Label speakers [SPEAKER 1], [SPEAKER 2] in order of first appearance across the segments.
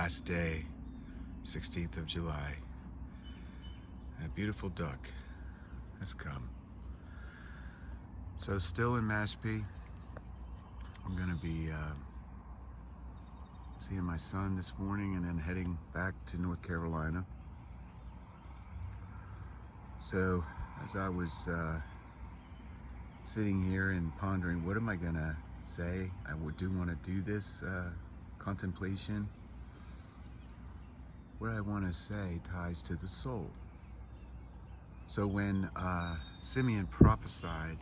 [SPEAKER 1] last day, 16th of July. A beautiful duck has come. So still in Mashpee. I'm gonna be seeing my son this morning and then heading back to North Carolina. So as I was sitting here and pondering, what am I gonna say? I do want to do this contemplation. What I want to say ties to the soul. So when Simeon prophesied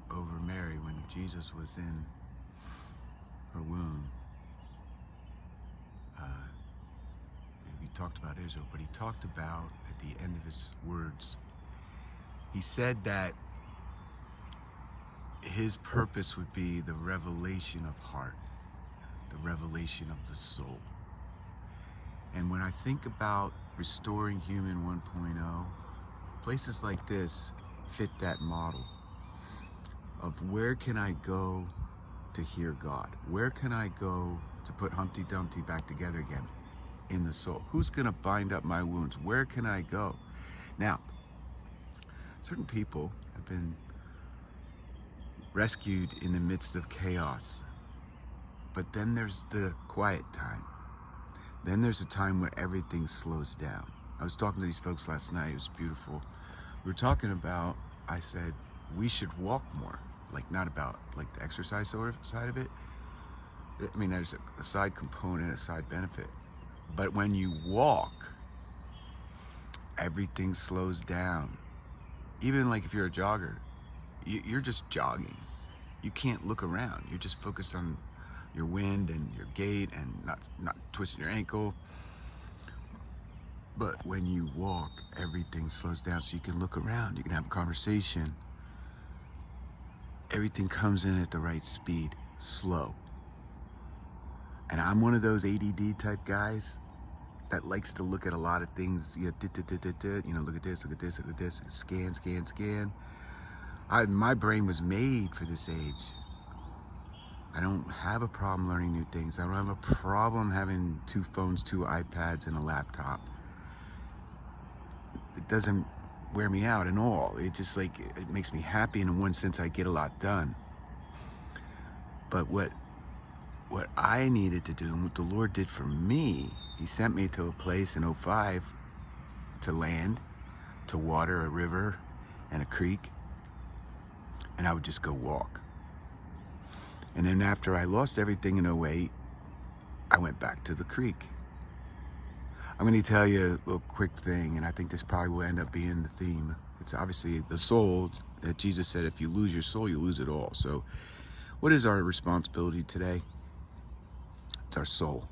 [SPEAKER 1] over Mary when Jesus was in her womb, he talked about Israel, but he talked about, at the end of his words, he said that his purpose would be the revelation of heart, the revelation of the soul. And when I think about Restoring Human 1.0, places like this fit that model of where can I go to hear God? Where can I go to put Humpty Dumpty back together again in the soul? Who's gonna bind up my wounds? Where can I go? Now, certain people have been rescued in the midst of chaos, but then there's the quiet time. Then there's a time where everything slows down. I was talking to these folks last night. It was beautiful. We were talking about, I said, we should walk more. Like, not about like the exercise side of it. I mean, there's a side component, a side benefit. But when you walk, everything slows down. Even like if you're a jogger, you're just jogging. You can't look around. You're just focused on your wind and your gait and not twisting your ankle. But when you walk, everything slows down so you can look around. You can have a conversation. Everything comes in at the right speed, slow. And I'm one of those ADD type guys that likes to look at a lot of things. You know, look at this, look at this, look at this, scan, scan, scan. My brain was made for this age. I don't have a problem learning new things. I don't have a problem having 2 phones, 2 iPads, and a laptop. It doesn't wear me out at all. It just like, it makes me happy, and in one sense I get a lot done. But what I needed to do, and what the Lord did for me, he sent me to a place in 2005 to land, to water a river and a creek, and I would just go walk. And then after I lost everything in 2008, I went back to the creek. I'm going to tell you a little quick thing, and I think this probably will end up being the theme. It's obviously the soul that Jesus said, if you lose your soul, you lose it all. So what is our responsibility today? It's our soul.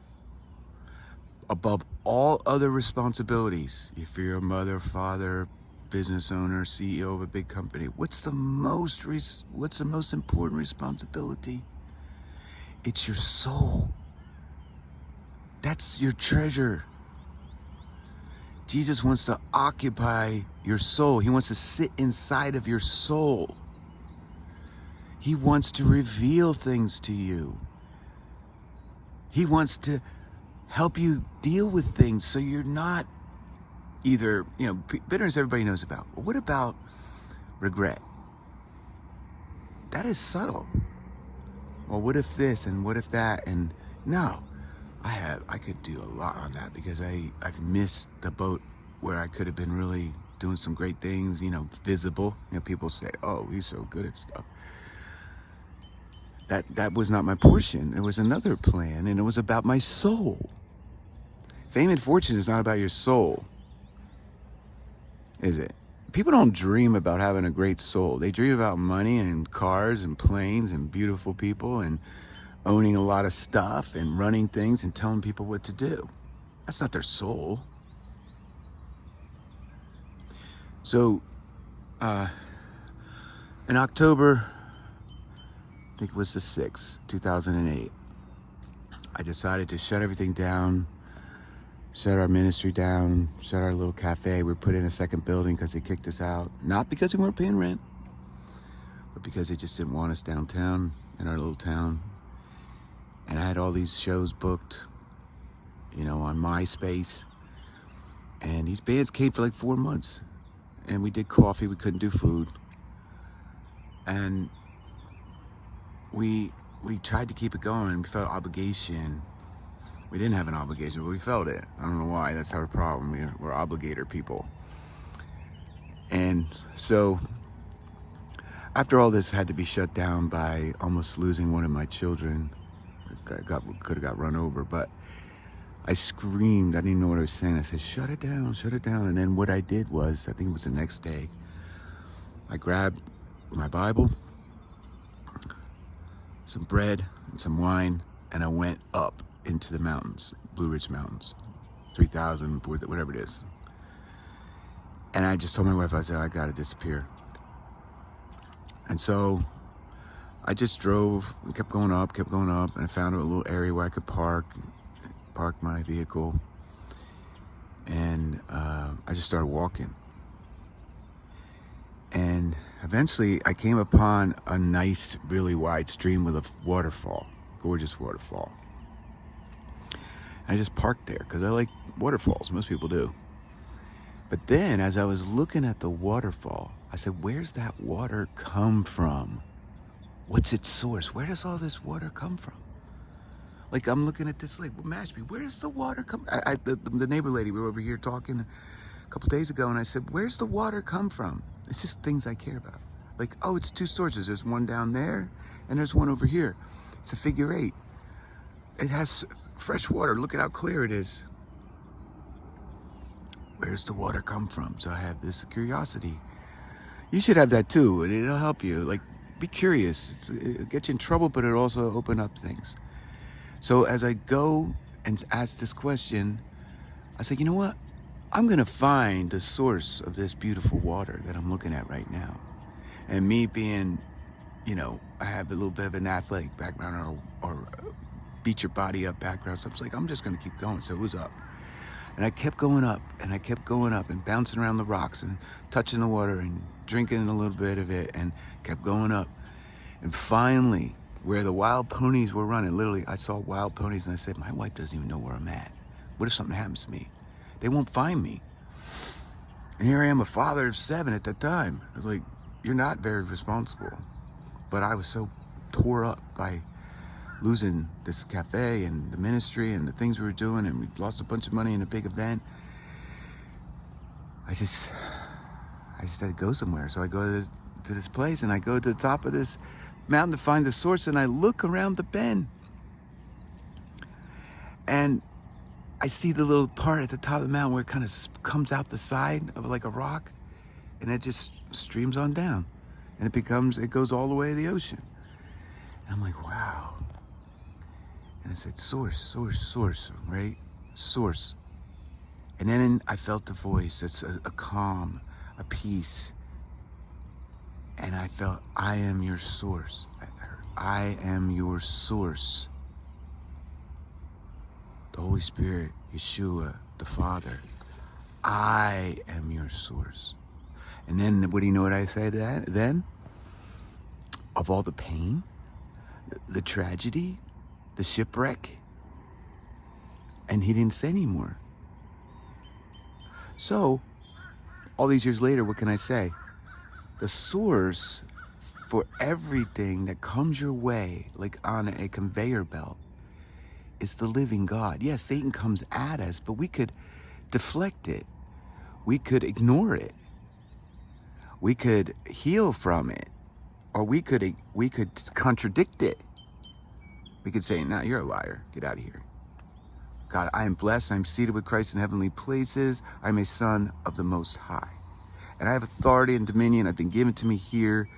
[SPEAKER 1] Above all other responsibilities, if you're a mother, father, business owner, CEO of a big company, what's the most important responsibility? It's your soul. That's your treasure. Jesus wants to occupy your soul. He wants to sit inside of your soul. He wants to reveal things to you. He wants to help you deal with things so you're not either, you know, bitterness everybody knows about. But what about regret? That is subtle. Well, what if this and what if that? And no, I could do a lot on that because I've missed the boat where I could have been really doing some great things, you know, visible. You know, people say, oh, he's so good at stuff. That was not my portion. It was another plan, and it was about my soul. Fame and fortune is not about your soul, is it? People don't dream about having a great soul. They dream about money and cars and planes and beautiful people and owning a lot of stuff and running things and telling people what to do. That's not their soul. So, in October, I think it was the 6th, 2008, I decided to shut everything down, shut our ministry down, shut our little cafe. We put in a second building because they kicked us out. Not because we weren't paying rent, but because they just didn't want us downtown in our little town. And I had all these shows booked on MySpace. And these bands came for like 4 months. And we did coffee, we couldn't do food. And we tried to keep it going. We felt obligation. We didn't have an obligation, but we felt it. I don't know why. That's our problem. We're obligator people. And so after all this had to be shut down by almost losing one of my children, could have got run over, but I screamed. I didn't even know what I was saying. I said, shut it down, shut it down. And then what I did was, I think it was the next day, I grabbed my Bible, some bread, and some wine, and I went up into the mountains, Blue Ridge Mountains, 3,000, whatever it is. And I just told my wife, I said, I gotta disappear. And so I just drove, and kept going up, and I found a little area where I could park my vehicle. And I just started walking. And eventually I came upon a nice, really wide stream with a waterfall, gorgeous waterfall. And I just parked there because I like waterfalls, most people do. But then as I was looking at the waterfall, I said, where's that water come from? What's its source? Where does all this water come from? Like, I'm looking at this lake, Mashpee, where does the water come? The neighbor lady, we were over here talking a couple days ago, and I said, where's the water come from? It's just things I care about. Like, oh, it's two sources. There's one down there, and there's one over here. It's a figure 8. It has fresh water. Look at how clear it is. Where's the water come from? So I have this curiosity. You should have that too, and it'll help you. Like, be curious. It'll get you in trouble, but it'll also open up things. So as I go and ask this question, I say, you know what? I'm gonna find the source of this beautiful water that I'm looking at right now. And me being, I have a little bit of an athletic background or beat your body up background. So I was like, I'm just gonna keep going. So it was up. And I kept going up, and I kept going up and bouncing around the rocks and touching the water and drinking a little bit of it, and kept going up. And finally, where the wild ponies were running, literally, I saw wild ponies, and I said, my wife doesn't even know where I'm at. What if something happens to me? They won't find me. And here I am, a father of 7 at that time. I was like, you're not very responsible. But I was so tore up by losing this cafe and the ministry and the things we were doing, and we lost a bunch of money in a big event. I just had to go somewhere. So I go to this place, and I go to the top of this mountain to find the source, and I look around the bend, and I see the little part at the top of the mountain where it kind of comes out the side of like a rock, and it just streams on down, and it goes all the way to the ocean. And I'm like, wow. And I said, source, right? Source. And then I felt the voice. It's a calm, a peace. And I felt, I am your source. I am your source. The Holy Spirit, Yeshua, the Father. I am your source. And then, what do you know what I said then? Of all the pain, the tragedy, the shipwreck, and he didn't say anymore. So, all these years later, what can I say? The source for everything that comes your way, like on a conveyor belt, is the living God. Yes, Satan comes at us, but we could deflect it. We could ignore it. We could heal from it, or we could contradict it. We could say, "No, you're a liar. Get out of here." God, I am blessed. I'm seated with Christ in heavenly places. I'm a son of the Most High. And I have authority and dominion. I've been given to me here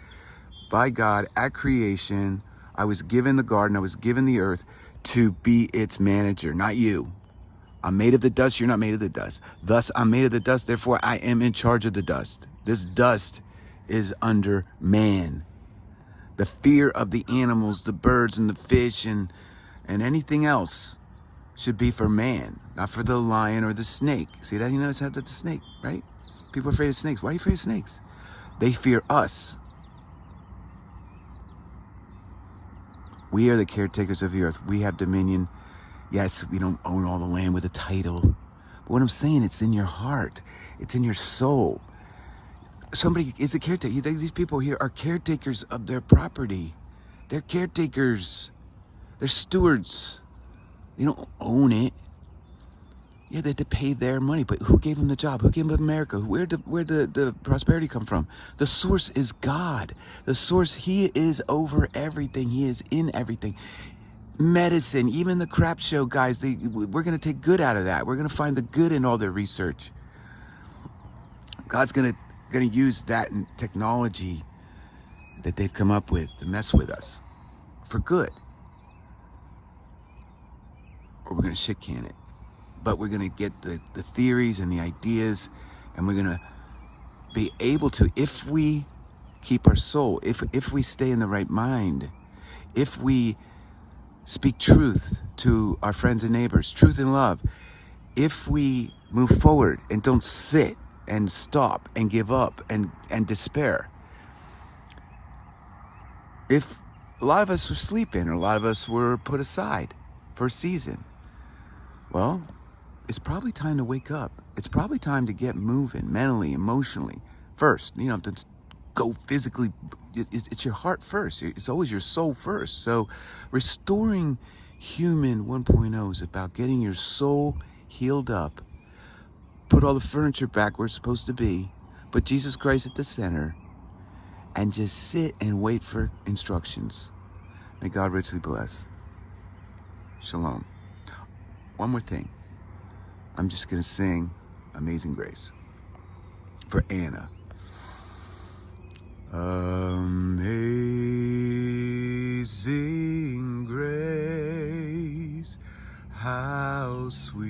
[SPEAKER 1] by God at creation. I was given the garden. I was given the earth to be its manager, not you. I'm made of the dust. You're not made of the dust. Thus, I'm made of the dust. Therefore, I am in charge of the dust. This dust is under man. The fear of the animals, the birds and the fish and anything else should be for man, not for the lion or the snake. See that? You notice how that the snake, right? People are afraid of snakes. Why are you afraid of snakes? They fear us. We are the caretakers of the earth. We have dominion Yes, we don't own all the land with a title. But what I'm saying, it's in your heart. It's in your soul. Somebody is a caretaker. These people here are caretakers of their property. They're caretakers. They're stewards. They don't own it. Yeah, they had to pay their money, but who gave them the job? Who gave them America? Where'd the prosperity come from? The source is God. The source, He is over everything. He is in everything. Medicine, even the crap show guys, we're going to take good out of that. We're going to find the good in all their research. God's going to use that technology that they've come up with to mess with us for good. Or we're going to shit can it. But we're going to get the theories and the ideas, and we're going to be able to, if we keep our soul, if we stay in the right mind, if we speak truth to our friends and neighbors, truth and love, if we move forward and don't sit and stop and give up and despair. If a lot of us were sleeping, or a lot of us were put aside for a season, well, it's probably time to wake up. It's probably time to get moving mentally, emotionally. First, you know, to go physically. It's your heart first. It's always your soul first. So restoring human 1.0 is about getting your soul healed up, put all the furniture back where it's supposed to be, put Jesus Christ at the center, and just sit and wait for instructions. May God richly bless. Shalom. One more thing. I'm just going to sing Amazing Grace for Anna. Amazing grace, how sweet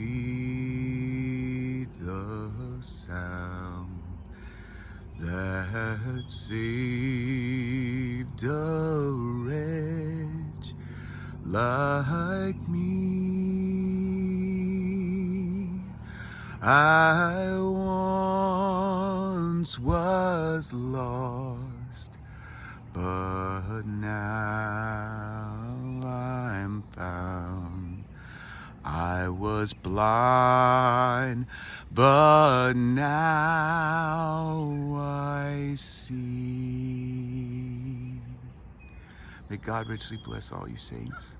[SPEAKER 1] the sound that saved a wretch like me. I once was lost, but now I'm found. I was blind, but now I see. May God richly bless all you saints.